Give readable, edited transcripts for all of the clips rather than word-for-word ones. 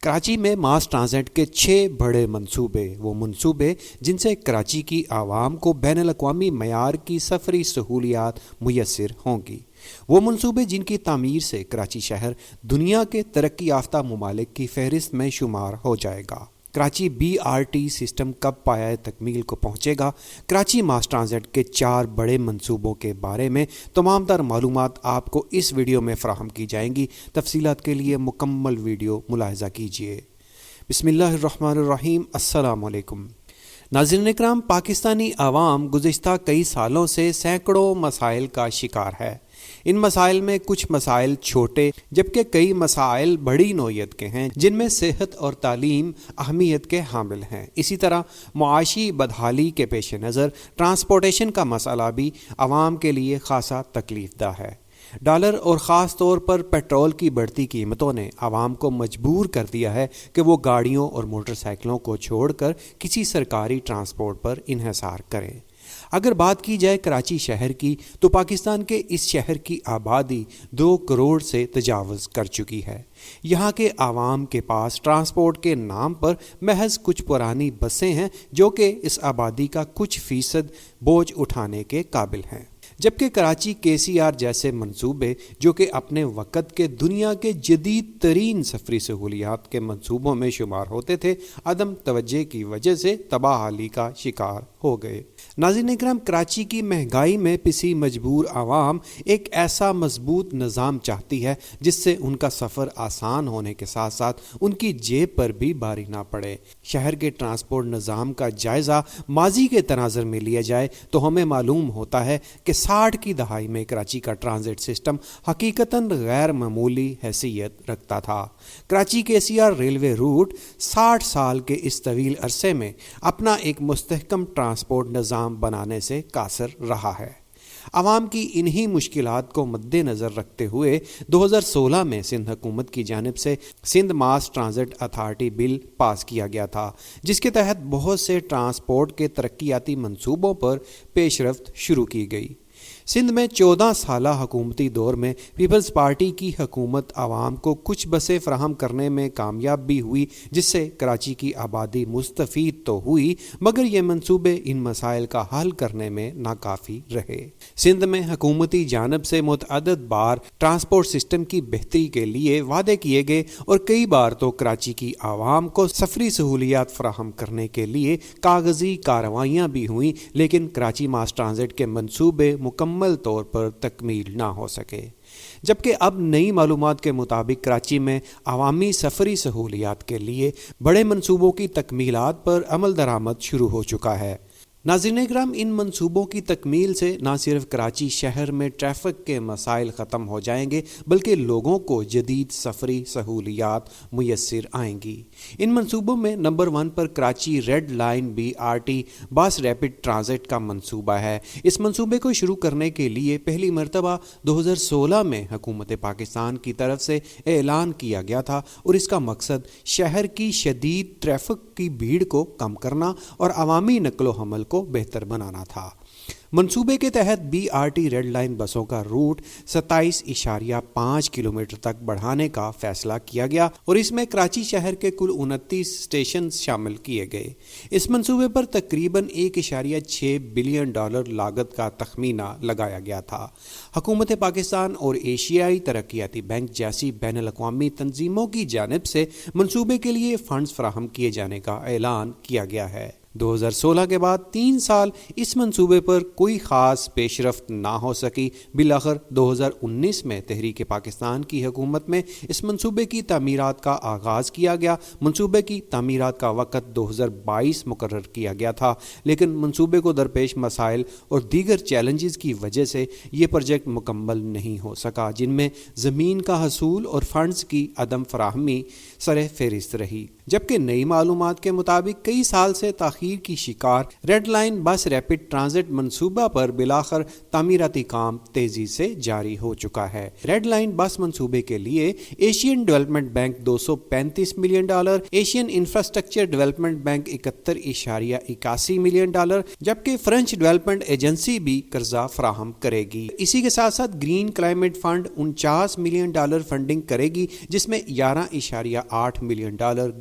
کراچی میں ماس ٹرانزٹ کے 6 بڑے منصوبے، وہ منصوبے جن سے کراچی کی عوام کو بین الاقوامی معیار کی سفری سہولیات میسر ہوں گی، وہ منصوبے جن کی تعمیر سے کراچی شہر دنیا کے ترقی یافتہ ممالک کی فہرست میں شمار ہو جائے گا۔ کراچی BRT سسٹم کب پایۂ تکمیل کو پہنچے گا؟ کراچی ماس ٹرانزٹ کے 4 بڑے منصوبوں کے بارے میں تمام تر معلومات آپ کو اس ویڈیو میں فراہم کی جائیں گی۔ تفصیلات کے لیے مکمل ویڈیو ملاحظہ کیجیے۔ بسم اللہ الرحمن الرحیم۔ السلام علیکم ناظرین اکرام، پاکستانی عوام گزشتہ کئی سالوں سے سینکڑوں مسائل کا شکار ہے۔ ان مسائل میں کچھ مسائل چھوٹے جبکہ کئی مسائل بڑی نوعیت کے ہیں، جن میں صحت اور تعلیم اہمیت کے حامل ہیں۔ اسی طرح معاشی بدحالی کے پیش نظر ٹرانسپورٹیشن کا مسئلہ بھی عوام کے لیے خاصا تکلیف دہ ہے۔ ڈالر اور خاص طور پر پیٹرول کی بڑھتی قیمتوں نے عوام کو مجبور کر دیا ہے کہ وہ گاڑیوں اور موٹر سائیکلوں کو چھوڑ کر کسی سرکاری ٹرانسپورٹ پر انحصار کریں۔ اگر بات کی جائے کراچی شہر کی، تو پاکستان کے اس شہر کی آبادی 2 کروڑ سے تجاوز کر چکی ہے۔ یہاں کے عوام کے پاس ٹرانسپورٹ کے نام پر محض کچھ پرانی بسیں ہیں جو کہ اس آبادی کا کچھ فیصد بوجھ اٹھانے کے قابل ہیں، جبکہ کراچی KCR جیسے منصوبے جو کہ اپنے وقت کے دنیا کے جدید ترین سفری سہولیات کے منصوبوں میں شمار ہوتے تھے، عدم توجہ کی وجہ سے تباہ حالی کا شکار ہو گئے۔ ناظرین اکرام، کراچی کی مہنگائی میں پسی مجبور عوام ایک ایسا مضبوط نظام چاہتی ہے جس سے ان کا سفر آسان ہونے کے ساتھ ساتھ ان کی جیب پر بھی بھاری نہ پڑے۔ شہر کے ٹرانسپورٹ نظام کا جائزہ ماضی کے تناظر میں لیا جائے تو ہمیں معلوم ہوتا ہے کہ 60 کی دہائی میں کراچی کا ٹرانزٹ سسٹم حقیقتاً غیر معمولی حیثیت رکھتا تھا۔ کراچی KCR ریلوے روٹ 60 سال کے اس طویل عرصے میں اپنا ایک مستحکم ٹرانسپورٹ نظام بنانے سے قاصر رہا ہے۔ عوام کی انہی مشکلات کو مد نظر رکھتے ہوئے 2016 میں سندھ حکومت کی جانب سے سندھ ماس ٹرانزٹ اتھارٹی بل پاس کیا گیا تھا، جس کے تحت بہت سے ٹرانسپورٹ کے ترقیاتی منصوبوں پر پیش رفت شروع کی گئی۔ سندھ میں 14 سالہ حکومتی دور میں پیپلز پارٹی کی حکومت عوام کو کچھ بسیں فراہم کرنے میں کامیاب بھی ہوئی، جس سے کراچی کی آبادی مستفید تو ہوئی، مگر یہ منصوبے ان مسائل کا حل کرنے میں ناکافی رہے۔ سندھ میں حکومتی جانب سے متعدد بار ٹرانسپورٹ سسٹم کی بہتری کے لیے وعدے کیے گئے اور کئی بار تو کراچی کی عوام کو سفری سہولیات فراہم کرنے کے لیے کاغذی کارروائیاں بھی ہوئیں، لیکن کراچی ماس ٹرانزٹ کے منصوبے مکمل طور پر تکمیل نہ ہو سکے۔ جبکہ اب نئی معلومات کے مطابق کراچی میں عوامی سفری سہولیات کے لیے بڑے منصوبوں کی تکمیلات پر عمل درآمد شروع ہو چکا ہے۔ ناظرین اکرام، ان منصوبوں کی تکمیل سے نہ صرف کراچی شہر میں ٹریفک کے مسائل ختم ہو جائیں گے بلکہ لوگوں کو جدید سفری سہولیات میسر آئیں گی۔ ان منصوبوں میں نمبر 1 پر کراچی ریڈ لائن BRT باس ریپڈ ٹرانزٹ کا منصوبہ ہے۔ اس منصوبے کو شروع کرنے کے لیے پہلی مرتبہ 2016 میں حکومت پاکستان کی طرف سے اعلان کیا گیا تھا اور اس کا مقصد شہر کی شدید ٹریفک کی بھیڑ کو کم کرنا اور عوامی نقل و حمل کو بہتر بنانا تھا۔ منصوبے کے تحت BRT ریڈ لائن بسوں کا روٹ 27.5 کلومیٹر تک بڑھانے کا فیصلہ کیا گیا اور اس میں کراچی شہر کے کل 29 اسٹیشن شامل کیے گئے۔ اس منصوبے پر تقریباً $1.6 بلین لاگت کا تخمینہ لگایا گیا تھا۔ حکومت پاکستان اور ایشیائی ترقیاتی بینک جیسی بین الاقوامی تنظیموں کی جانب سے منصوبے کے لیے فنڈز فراہم کیے جانے کا اعلان کیا گیا ہے۔ 2016 کے بعد 3 سال اس منصوبے پر کوئی خاص پیش رفت نہ ہو سکی۔ بالآخر 2019 میں تحریک پاکستان کی حکومت میں اس منصوبے کی تعمیرات کا آغاز کیا گیا۔ منصوبے کی تعمیرات کا وقت 2022 مقرر کیا گیا تھا، لیکن منصوبے کو درپیش مسائل اور دیگر چیلنجز کی وجہ سے یہ پروجیکٹ مکمل نہیں ہو سکا، جن میں زمین کا حصول اور فنڈز کی عدم فراہمی سر فہرست رہی۔ جبکہ نئی معلومات کے مطابق کئی سال سے تاخیر تاخیر کی شکار red line bus rapid transit منصوبہ پر بالآخر تعمیراتی کام تیزی سے جاری ہو چکا ہے۔ ریڈ لائن بس منصوبے کے لیے Asian development bank $235 million, Asian infrastructure development bank $71.81 million, جبکہ فرینچ ڈیولپمنٹ ایجنسی بھی قرضہ فراہم کرے گی۔ اسی کے ساتھ ساتھ green climate fund $49 million funding کرے گی، جس میں $11.8 ملین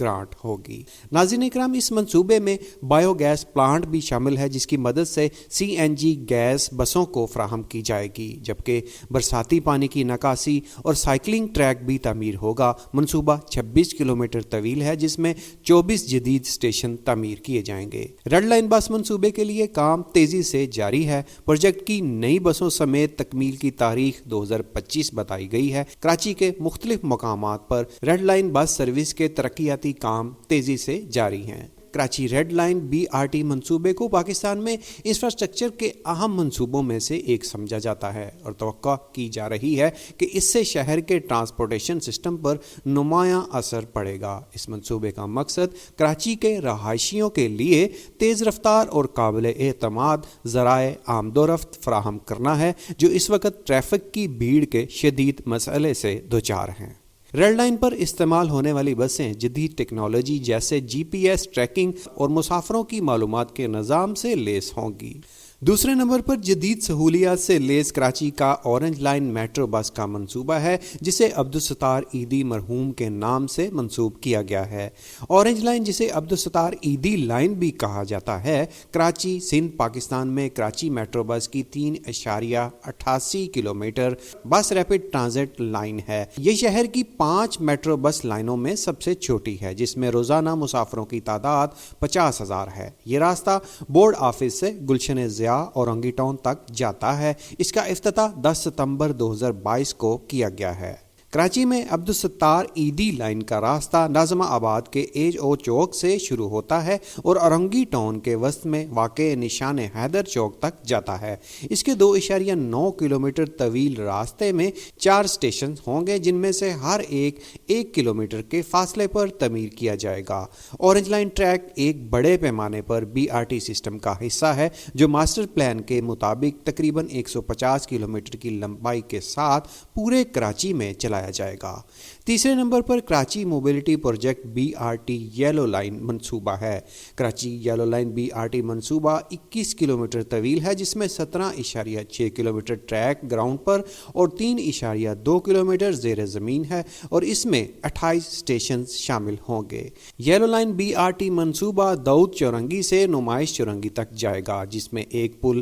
گرانٹ ہوگی۔ ناظرین اکرام، اس منصوبے میں بایو گیس پلانٹ بھی شامل ہے، جس کی مدد سے CNG گیس بسوں کو فراہم کی جائے گی، جبکہ برساتی پانی کی نکاسی اور سائیکلنگ ٹریک بھی تعمیر ہوگا۔ منصوبہ 26 کلومیٹر طویل ہے، جس میں 24 جدید اسٹیشن تعمیر کیے جائیں گے۔ ریڈ لائن بس منصوبے کے لیے کام تیزی سے جاری ہے۔ پروجیکٹ کی نئی بسوں سمیت تکمیل کی تاریخ 2025 بتائی گئی ہے۔ کراچی کے مختلف مقامات پر ریڈ لائن بس سروس کے ترقیاتی کام تیزی سے جاری ہیں۔ کراچی ریڈ لائن BRT منصوبے کو پاکستان میں انفراسٹرکچر کے اہم منصوبوں میں سے ایک سمجھا جاتا ہے اور توقع کی جا رہی ہے کہ اس سے شہر کے ٹرانسپورٹیشن سسٹم پر نمایاں اثر پڑے گا۔ اس منصوبے کا مقصد کراچی کے رہائشیوں کے لیے تیز رفتار اور قابل اعتماد ذرائع آمد و رفت فراہم کرنا ہے، جو اس وقت ٹریفک کی بھیڑ کے شدید مسئلے سے دوچار ہیں۔ ریڈ لائن پر استعمال ہونے والی بسیں جدید ٹیکنالوجی جیسے GPS ٹریکنگ اور مسافروں کی معلومات کے نظام سے لیس ہوں گی۔ دوسرے نمبر پر جدید سہولیات سے لیس کراچی کا اورنج لائن میٹرو بس کا منصوبہ ہے، جسے عبدالستار ایدی مرحوم کے نام سے منسوب کیا گیا ہے۔ اورنج لائن، جسے عبدالستار ایدی لائن بھی کہا جاتا ہے، کراچی سندھ پاکستان میں کراچی میٹرو بس کی 3.88 کلومیٹر بس ریپڈ ٹرانزٹ لائن ہے۔ یہ شہر کی 5 میٹرو بس لائنوں میں سب سے چھوٹی ہے، جس میں روزانہ مسافروں کی تعداد 50,000 ہے۔ یہ راستہ بورڈ آفس سے گلشن ضیاء اورنگی ٹاؤن تک جاتا ہے۔ اس کا افتتاح 10 ستمبر 2022 کو کیا گیا ہے۔ کراچی میں عبدالستار ایدی لائن کا راستہ ناظمہ آباد کے HO چوک سے شروع ہوتا ہے اور اورنگی ٹاؤن کے وسط میں واقع نشان حیدر چوک تک جاتا ہے۔ اس کے 2.9 کلومیٹر طویل راستے میں 4 اسٹیشن ہوں گے، جن میں سے ہر ایک 1 کلومیٹر کے فاصلے پر تعمیر کیا جائے گا۔ اورنج لائن ٹریک ایک بڑے پیمانے پر BRT سسٹم کا حصہ ہے، جو ماسٹر پلان کے مطابق تقریباً 150 کلومیٹر کی لمبائی کے ساتھ پورے کراچی میں چلایا جائے گا۔ تیسرے نمبر پر Karachi mobility project BRT yellow line منصوبہ ہے۔ کراچی یلو لائن BRT منصوبہ 21 کلومیٹر طویل ہے، جس میں 17.6 کلومیٹر ٹریک گراؤنڈ پر اور 3.2 کلومیٹر زیر زمین ہے، اور اس میں 28 اسٹیشنز شامل ہوں گے۔ یلو لائن BRT منصوبہ داؤد چورنگی سے نمائش چورنگی تک جائے گا، جس میں ایک پل،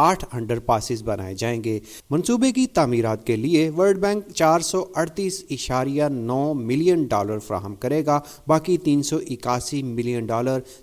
8 انڈر پاسز بنائے جائیں گے۔ منصوبے کی تعمیرات کے لیے ورلڈ بینک $438.9 ملین فراہم کرے گا، باقی $381 ملین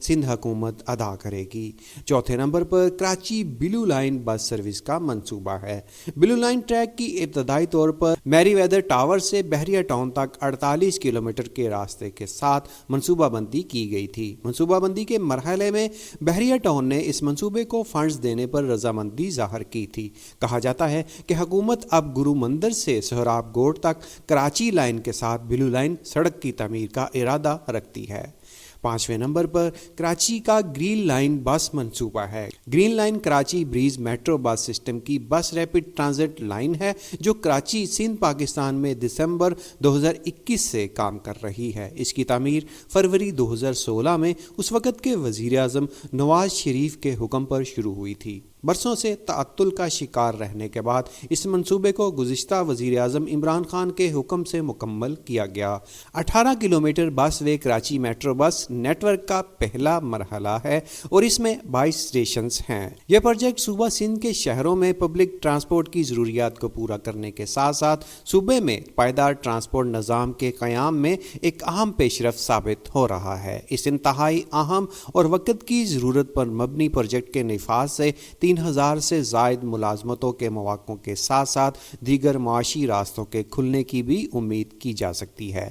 سندھ حکومت ادا کرے گی۔ چوتھے نمبر پر Karachi blue line bus service کا منصوبہ ہے۔ بلو لائن ٹریک کی ابتدائی طور پر میری ویدر ٹاور سے بحریہ ٹاؤن تک 48 کلومیٹر کے راستے کے ساتھ منصوبہ بندی کی گئی تھی۔ منصوبہ بندی کے مرحلے میں بحریہ ٹاؤن نے اس منصوبے کو فنڈز دینے پر رضامندی ظاہر کی تھی۔ کہا جاتا ہے کہ حکومت اب گرو مندر سے سہراب گوڑ تک کراچی لائن کے ساتھ بلو لائن سڑک کی تعمیر کا ارادہ رکھتی ہے۔ 5ویں نمبر پر کراچی کا گرین لائن بس منصوبہ ہے۔ Green line Karachi breeze metro bus system کی بس ریپڈ ٹرانزٹ لائن ہے، جو کراچی سندھ پاکستان میں دسمبر 2021 سے کام کر رہی ہے۔ اس کی تعمیر فروری 2016 میں اس وقت کے وزیر اعظم نواز شریف کے حکم پر شروع ہوئی تھی۔ برسوں سے تعطل کا شکار رہنے کے بعد اس منصوبے کو گزشتہ وزیر اعظم عمران خان کے حکم سے مکمل کیا گیا۔ 18 kilometre busway Karachi metro bus network کا پہلا مرحلہ ہے اور اس میں 22 اسٹیشنز ہیں۔ یہ پروجیکٹ صوبہ سندھ کے شہروں میں پبلک ٹرانسپورٹ کی ضروریات کو پورا کرنے کے ساتھ ساتھ صوبے میں پائیدار ٹرانسپورٹ نظام کے قیام میں ایک اہم پیش رفت ثابت ہو رہا ہے۔ اس انتہائی اہم اور وقت کی ضرورت پر مبنی پروجیکٹ کے نفاذ سے 3,000 سے زائد ملازمتوں کے مواقع کے ساتھ ساتھ دیگر معاشی راستوں کے کھلنے کی بھی امید کی جا سکتی ہے۔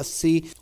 80,